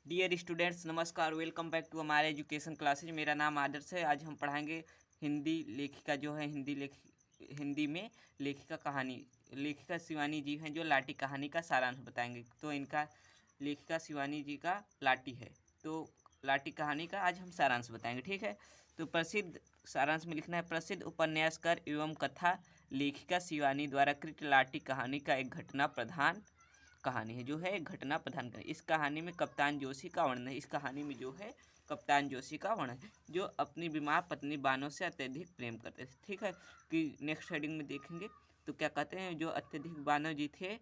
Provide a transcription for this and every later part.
Dear students, नमस्कार। Welcome back to हमारे education classes. मेरा नाम आदर्श है। आज हम पढ़ाएंगे हिंदी लेखिका जो है हिंदी में लेखिका कहानी। लेखिका शिवानी जी हैं जो लाटी कहानी का सारांश बताएंगे। तो इनका लेखिका शिवानी जी का लाटी है, तो लाटी कहानी का आज हम सारांश बताएंगे। ठीक है, तो प्रसिद्ध सारांश में लिखना है, प्रसिद्ध उपन्यासकार एवं कथा लेखिका शिवानी द्वारा कृत लाटी कहानी का एक घटना प्रधान कहानी है, जो है एक घटना प्रधान कहानी। इस कहानी में कप्तान जोशी का वर्णन है। इस कहानी में जो है कप्तान जोशी का वर्णन है, जो अपनी बीमार पत्नी बानो से अत्यधिक प्रेम करते थे। ठीक है, कि नेक्स्ट हेडिंग में देखेंगे तो क्या कहते हैं, जो अत्यधिक बानो जी थे,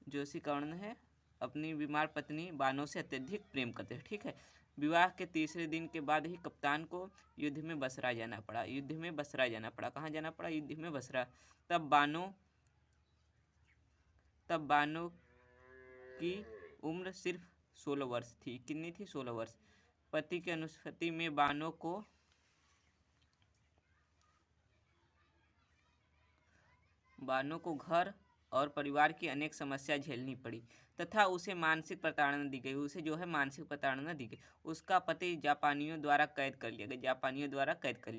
जोशी का वर्णन है, अपनी बीमार पत्नी बानो से अत्यधिक प्रेम करते थे। ठीक है, विवाह के तीसरे दिन के बाद ही कप्तान को युद्ध में बसरा जाना पड़ा। युद्ध में बसरा जाना पड़ा। कहाँ जाना पड़ा? युद्ध में बसरा। तब बानो की उम्र सिर्फ 16 वर्ष थी। कितनी थी? 16 वर्ष। पति की अनुपस्थिति में बानो को घर और परिवार की अनेक समस्या झेलनी पड़ी तथा उसे मानसिक प्रताड़ना दी गई। उसे जो है मानसिक प्रताड़ना दी गई। उसका पति जापानियों द्वारा कैद कर लिया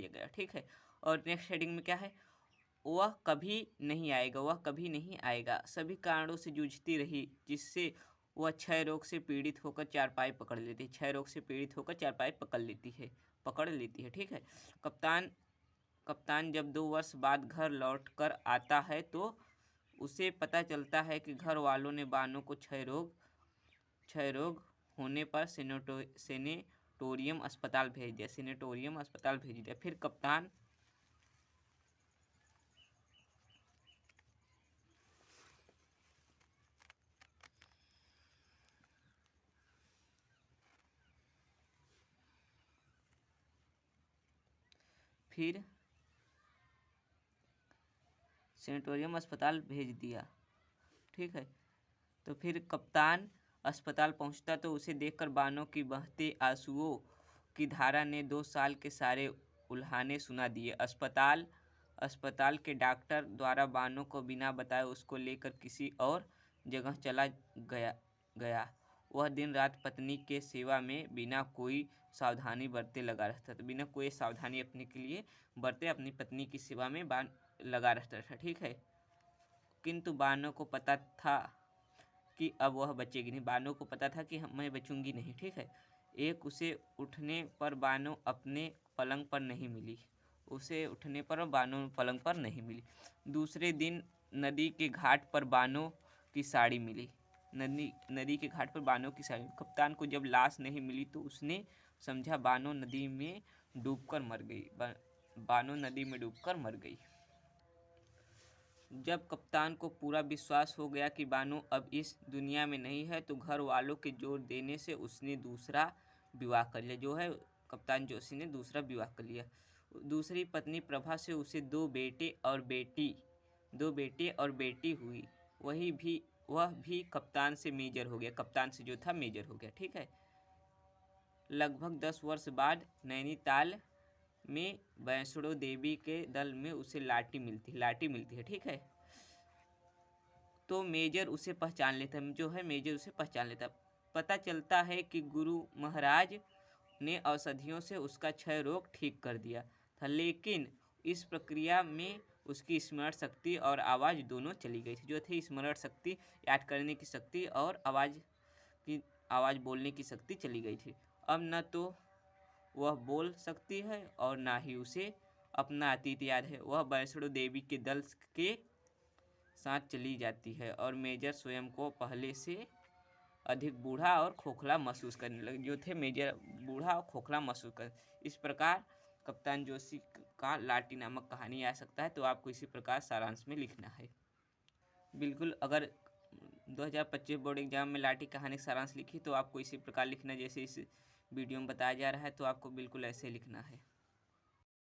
गया। ठीक है, और नेक्स्ट हेडिंग में क्या है? वह कभी नहीं आएगा। सभी कारणों से जूझती रही, जिससे वह क्षय रोग से पीड़ित होकर चारपाई पकड़ लेती है। ठीक है, कप्तान जब 2 वर्ष बाद घर लौट कर आता है तो उसे पता चलता है कि घर वालों ने बानो को क्षय रोग होने पर सेनेटोरियम अस्पताल भेज दिया। फिर सेनेटोरियम अस्पताल भेज दिया। ठीक है, तो फिर कप्तान अस्पताल पहुंचता तो उसे देखकर बानो की बहते आंसुओं की धारा ने 2 साल के सारे उल्हाने सुना दिए। अस्पताल के डॉक्टर द्वारा बानो को बिना बताए उसको लेकर किसी और जगह चला गया। वह दिन रात पत्नी के सेवा में बिना कोई सावधानी बरते लगा रहता था। बिना कोई सावधानी अपने के लिए बरते अपनी पत्नी की सेवा में लगा रहता था। ठीक है, किंतु बानो को पता था कि अब वह बचेगी नहीं। बानो को पता था कि मैं बचूंगी नहीं। ठीक है, उसे उठने पर बानो अपने पलंग पर नहीं मिली। दूसरे दिन नदी के घाट पर बानो की साड़ी मिली। कप्तान को जब लाश नहीं मिली तो उसने समझा बानो नदी में डूबकर मर गई। जब कप्तान को पूरा विश्वास हो गया कि बानो अब इस दुनिया में नहीं है तो घर वालों के जोर देने से उसने दूसरा विवाह कर लिया। जो है कप्तान जोशी ने दूसरा विवाह कर लिया। दूसरी पत्नी प्रभा से उसे 2 बेटे और बेटी हुई। वह भी कप्तान से मेजर हो गया। ठीक है, लगभग 10 वर्ष बाद नैनीताल में वैष्णो देवी के दल में उसे लाटी मिलती है। ठीक है, तो मेजर उसे पहचान लेता। पता चलता है कि गुरु महाराज ने औषधियों से उसका क्षय रोग ठीक कर दिया था, लेकिन इस प्रक्रिया में उसकी स्मरण शक्ति और आवाज़ दोनों चली गई थी। जो थी स्मरण शक्ति, याद करने की शक्ति, और आवाज़ बोलने की शक्ति चली गई थी। अब न तो वह बोल सकती है और ना ही उसे अपना अतीत याद है। वह वैष्णो देवी के दल के साथ चली जाती है और मेजर स्वयं को पहले से अधिक बूढ़ा और खोखला महसूस करने लगे। जो थे मेजर बूढ़ा और खोखला महसूस कर। इस प्रकार कप्तान जोशी का लाटी नामक कहानी आ सकता है। तो आपको इसी प्रकार सारांश में लिखना है। बिल्कुल, अगर 2025 बोर्ड एग्जाम में लाटी कहानी सारांश लिखी तो आपको इसी प्रकार लिखना है, जैसे इस वीडियो में बताया जा रहा है। तो आपको बिल्कुल ऐसे लिखना है।